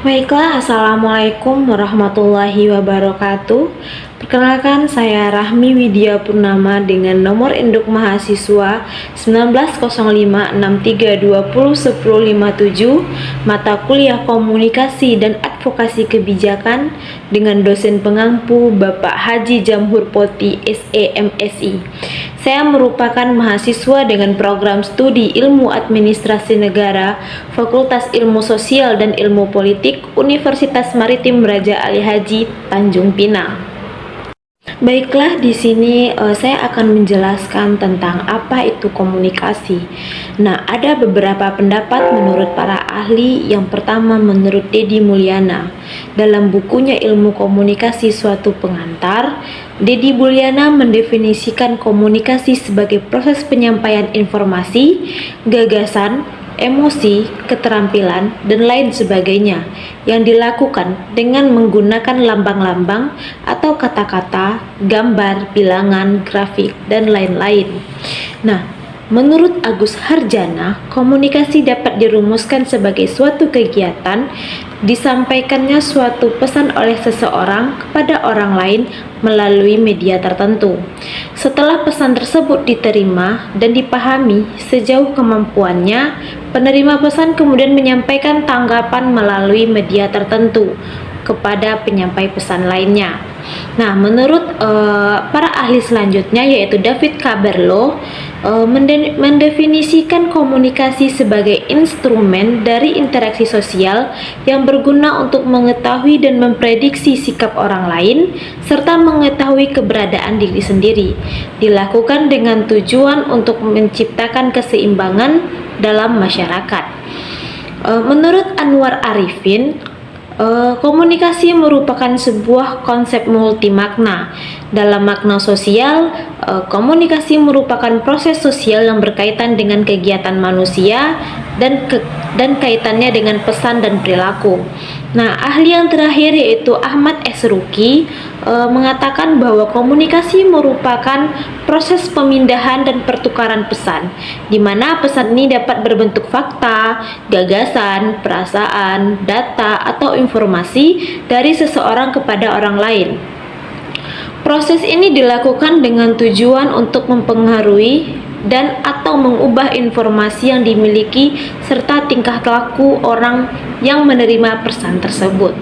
Baiklah, Assalamualaikum warahmatullahi wabarakatuh. Perkenalkan, saya Rahmi Widya Purnama dengan nomor induk mahasiswa 190563201057, mata kuliah Komunikasi dan Advokasi Kebijakan dengan dosen pengampu Bapak Haji Jamhur Poti SEMSI. Saya merupakan mahasiswa dengan program studi Ilmu Administrasi Negara, Fakultas Ilmu Sosial dan Ilmu Politik, Universitas Maritim Raja Ali Haji, Tanjung Pinang. Baiklah, di sini saya akan menjelaskan tentang apa itu komunikasi. Nah, ada beberapa pendapat menurut para ahli. Yang pertama menurut Deddy Mulyana. Dalam bukunya Ilmu Komunikasi Suatu Pengantar, Deddy Mulyana mendefinisikan komunikasi sebagai proses penyampaian informasi, gagasan, emosi, keterampilan, dan lain sebagainya yang dilakukan dengan menggunakan lambang-lambang atau kata-kata, gambar, bilangan, grafik, dan lain-lain. Nah, menurut Agus Harjana, komunikasi dapat dirumuskan sebagai suatu kegiatan disampaikannya suatu pesan oleh seseorang kepada orang lain melalui media tertentu. Setelah pesan tersebut diterima dan dipahami sejauh kemampuannya, penerima pesan kemudian menyampaikan tanggapan melalui media tertentu kepada penyampai pesan lainnya. Nah, menurut para ahli selanjutnya yaitu David Caberlo, mendefinisikan komunikasi sebagai instrumen dari interaksi sosial yang berguna untuk mengetahui dan memprediksi sikap orang lain serta mengetahui keberadaan diri sendiri. Dilakukan dengan tujuan untuk menciptakan keseimbangan dalam masyarakat. Menurut Anwar Arifin, komunikasi merupakan sebuah konsep multimakna. Dalam makna sosial, komunikasi merupakan proses sosial yang berkaitan dengan kegiatan manusia dan kaitannya dengan pesan dan perilaku. Nah, ahli yang terakhir yaitu Ahmad S. Ruki mengatakan bahwa komunikasi merupakan proses pemindahan dan pertukaran pesan, di mana pesan ini dapat berbentuk fakta, gagasan, perasaan, data, atau informasi dari seseorang kepada orang lain. Proses ini dilakukan dengan tujuan untuk mempengaruhi dan atau mengubah informasi yang dimiliki serta tingkah laku orang yang menerima pesan tersebut.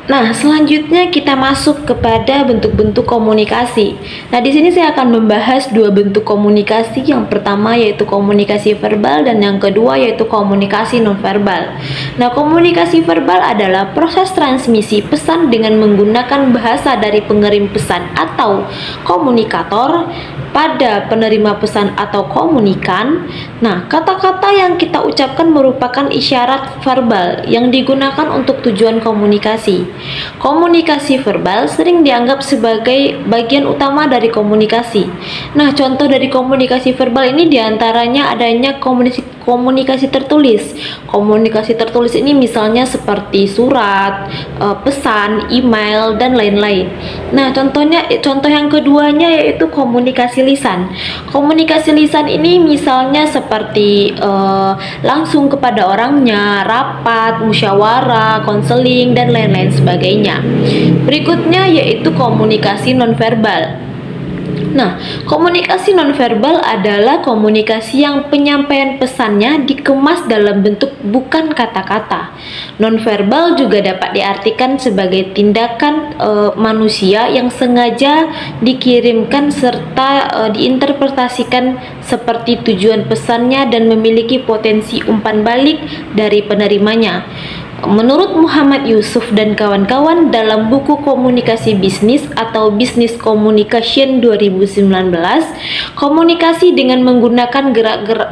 Nah, selanjutnya kita masuk kepada bentuk-bentuk komunikasi. Nah, di sini saya akan membahas dua bentuk komunikasi. Yang pertama yaitu komunikasi verbal dan yang kedua yaitu komunikasi nonverbal. Nah, komunikasi verbal adalah proses transmisi pesan dengan menggunakan bahasa dari pengirim pesan atau komunikator pada penerima pesan atau komunikan. Nah, kata-kata yang kita ucapkan merupakan isyarat verbal yang digunakan untuk tujuan komunikasi. Komunikasi verbal sering dianggap sebagai bagian utama dari komunikasi. Nah, contoh dari komunikasi verbal ini diantaranya adanya komunikasi tertulis. Komunikasi tertulis ini misalnya seperti surat, pesan, email, dan lain-lain. Nah, contoh yang keduanya yaitu komunikasi lisan. Komunikasi lisan ini misalnya seperti langsung kepada orangnya, rapat, musyawarah, konseling, dan lain-lain sebagainya. Berikutnya yaitu komunikasi nonverbal. Nah, komunikasi nonverbal adalah komunikasi yang penyampaian pesannya dikemas dalam bentuk bukan kata-kata. Nonverbal juga dapat diartikan sebagai tindakan manusia yang sengaja dikirimkan serta diinterpretasikan seperti tujuan pesannya dan memiliki potensi umpan balik dari penerimanya. Menurut Muhammad Yusuf dan kawan-kawan dalam buku Komunikasi Bisnis atau Business Communication 2019, komunikasi dengan menggunakan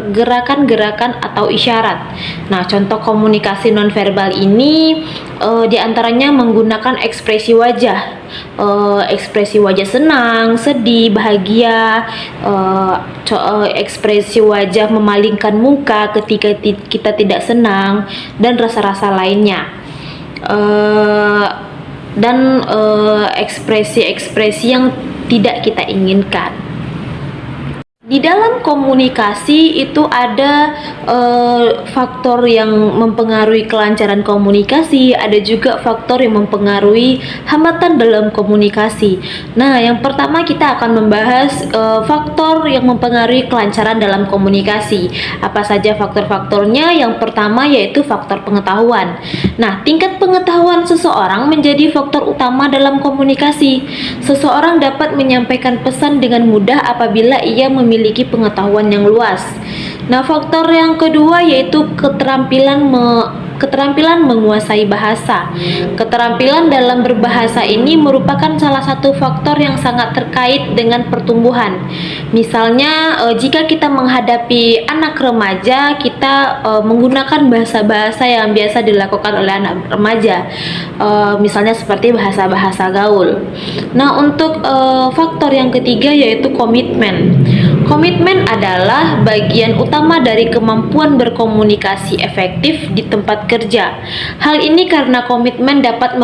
gerakan-gerakan atau isyarat. Nah, contoh komunikasi nonverbal ini diantaranya menggunakan ekspresi wajah senang, sedih, bahagia, ekspresi wajah memalingkan muka ketika kita tidak senang, dan rasa-rasa lainnya, dan ekspresi-ekspresi yang tidak kita inginkan. Di dalam komunikasi itu ada faktor yang mempengaruhi kelancaran komunikasi, ada juga faktor yang mempengaruhi hambatan dalam komunikasi. Nah, yang pertama kita akan membahas faktor yang mempengaruhi kelancaran dalam komunikasi. Apa saja faktor-faktornya? Yang pertama yaitu faktor pengetahuan. Nah, tingkat pengetahuan seseorang menjadi faktor utama dalam komunikasi. Seseorang dapat menyampaikan pesan dengan mudah apabila ia memiliki pengetahuan yang luas. Nah, faktor yang kedua yaitu keterampilan menguasai bahasa. Keterampilan dalam berbahasa ini merupakan salah satu faktor yang sangat terkait dengan pertumbuhan. Misalnya, jika kita menghadapi anak remaja, kita menggunakan bahasa-bahasa yang biasa dilakukan oleh anak remaja. Misalnya seperti bahasa-bahasa gaul. Nah, untuk faktor yang ketiga yaitu komitmen. Komitmen adalah bagian utama dari kemampuan berkomunikasi efektif di tempat kerja. Hal ini karena komitmen dapat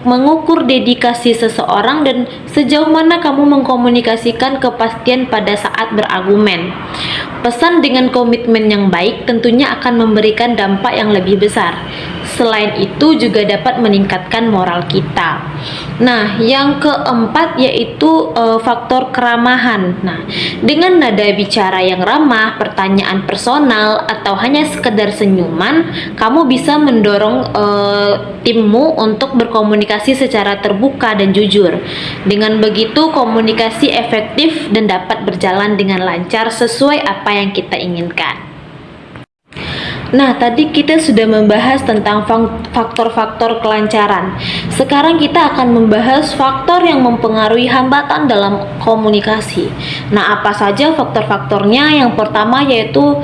mengukur dedikasi seseorang dan sejauh mana kamu mengkomunikasikan kepastian pada saat berargumen. Pesan dengan komitmen yang baik tentunya akan memberikan dampak yang lebih besar. Selain itu juga dapat meningkatkan moral kita. Nah, yang keempat yaitu faktor keramahan. Nah, dengan nada bicara yang ramah, pertanyaan personal, atau hanya sekedar senyuman, kamu bisa mendorong timmu untuk berkomunikasi secara terbuka dan jujur. Dengan begitu, komunikasi efektif dan dapat berjalan dengan lancar sesuai apa yang kita inginkan. Nah, tadi kita sudah membahas tentang faktor-faktor kelancaran. Sekarang kita akan membahas faktor yang mempengaruhi hambatan dalam komunikasi. Nah, apa saja faktor-faktornya? Yang pertama yaitu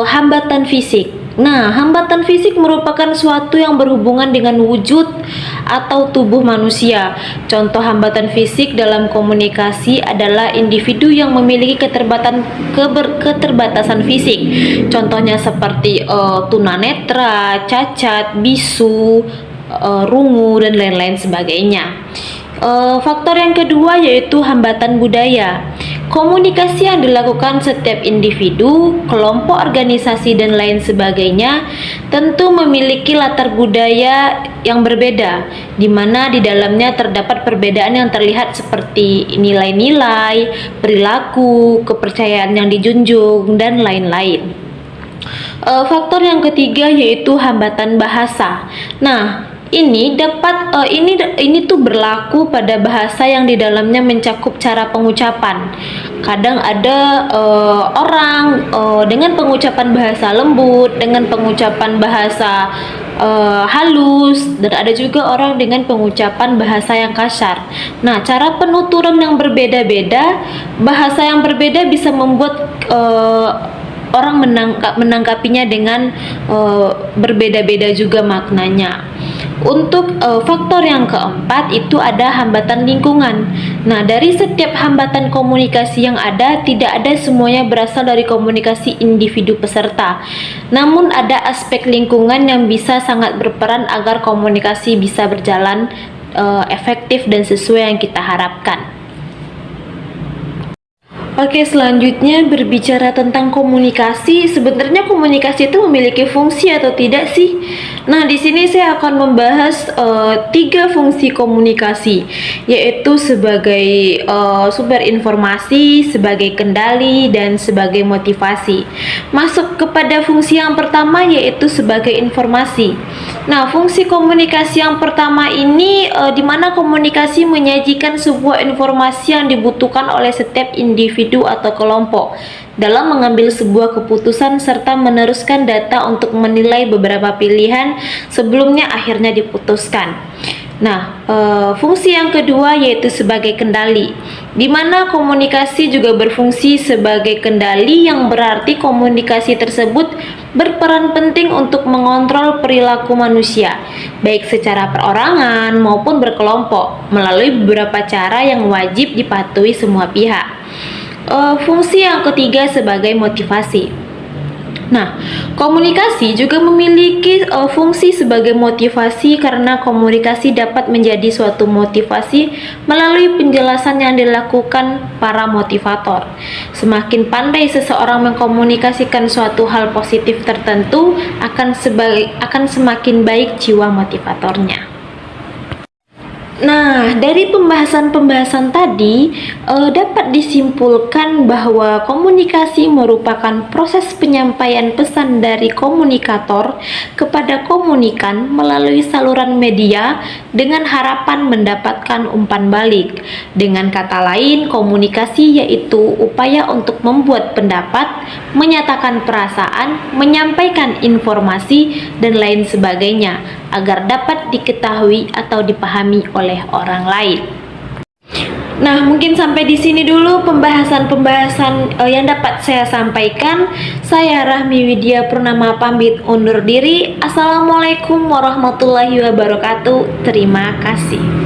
hambatan fisik. Nah, hambatan fisik merupakan suatu yang berhubungan dengan wujud atau tubuh manusia. Contoh hambatan fisik dalam komunikasi adalah individu yang memiliki keterbatasan fisik. Contohnya seperti tunanetra, cacat, bisu, rungu, dan lain-lain sebagainya. Faktor yang kedua yaitu hambatan budaya. Komunikasi yang dilakukan setiap individu, kelompok, organisasi, dan lain sebagainya tentu memiliki latar budaya yang berbeda, di mana di dalamnya terdapat perbedaan yang terlihat seperti nilai-nilai, perilaku, kepercayaan yang dijunjung, dan lain-lain. Faktor yang ketiga yaitu hambatan bahasa. Nah, ini tuh berlaku pada bahasa yang di dalamnya mencakup cara pengucapan. Kadang ada orang dengan pengucapan bahasa lembut, dengan pengucapan bahasa halus, dan ada juga orang dengan pengucapan bahasa yang kasar. Nah, cara penuturan yang berbeda-beda, bahasa yang berbeda bisa membuat orang menangkapinya dengan berbeda-beda juga maknanya. Untuk faktor yang keempat itu ada hambatan lingkungan. Nah, dari setiap hambatan komunikasi yang ada, tidak ada semuanya berasal dari komunikasi individu peserta. Namun ada aspek lingkungan yang bisa sangat berperan agar komunikasi bisa berjalan efektif dan sesuai yang kita harapkan. Oke, selanjutnya berbicara tentang komunikasi. Sebenarnya komunikasi itu memiliki fungsi atau tidak sih? Nah, di sini saya akan membahas 3 fungsi komunikasi, yaitu sebagai sumber informasi, sebagai kendali, dan sebagai motivasi. Masuk kepada fungsi yang pertama yaitu sebagai informasi. Nah, fungsi komunikasi yang pertama ini di mana komunikasi menyajikan sebuah informasi yang dibutuhkan oleh setiap individu atau kelompok dalam mengambil sebuah keputusan serta meneruskan data untuk menilai beberapa pilihan sebelumnya akhirnya diputuskan. Nah, fungsi yang kedua yaitu sebagai kendali, di mana komunikasi juga berfungsi sebagai kendali, yang berarti komunikasi tersebut berperan penting untuk mengontrol perilaku manusia, baik secara perorangan maupun berkelompok, melalui beberapa cara yang wajib dipatuhi semua pihak. Fungsi yang ketiga sebagai motivasi. Nah, komunikasi juga memiliki fungsi sebagai motivasi karena komunikasi dapat menjadi suatu motivasi melalui penjelasan yang dilakukan para motivator. Semakin pandai seseorang mengkomunikasikan suatu hal positif tertentu, akan semakin baik jiwa motivatornya. Nah, dari pembahasan-pembahasan tadi dapat disimpulkan bahwa komunikasi merupakan proses penyampaian pesan dari komunikator kepada komunikan melalui saluran media dengan harapan mendapatkan umpan balik. Dengan kata lain, komunikasi yaitu upaya untuk membuat pendapat, menyatakan perasaan, menyampaikan informasi, dan lain sebagainya agar dapat diketahui atau dipahami oleh orang lain. Nah, mungkin sampai di sini dulu pembahasan yang dapat saya sampaikan. Saya Rahmi Widya Purnama pamit undur diri. Assalamualaikum warahmatullahi wabarakatuh. Terima kasih.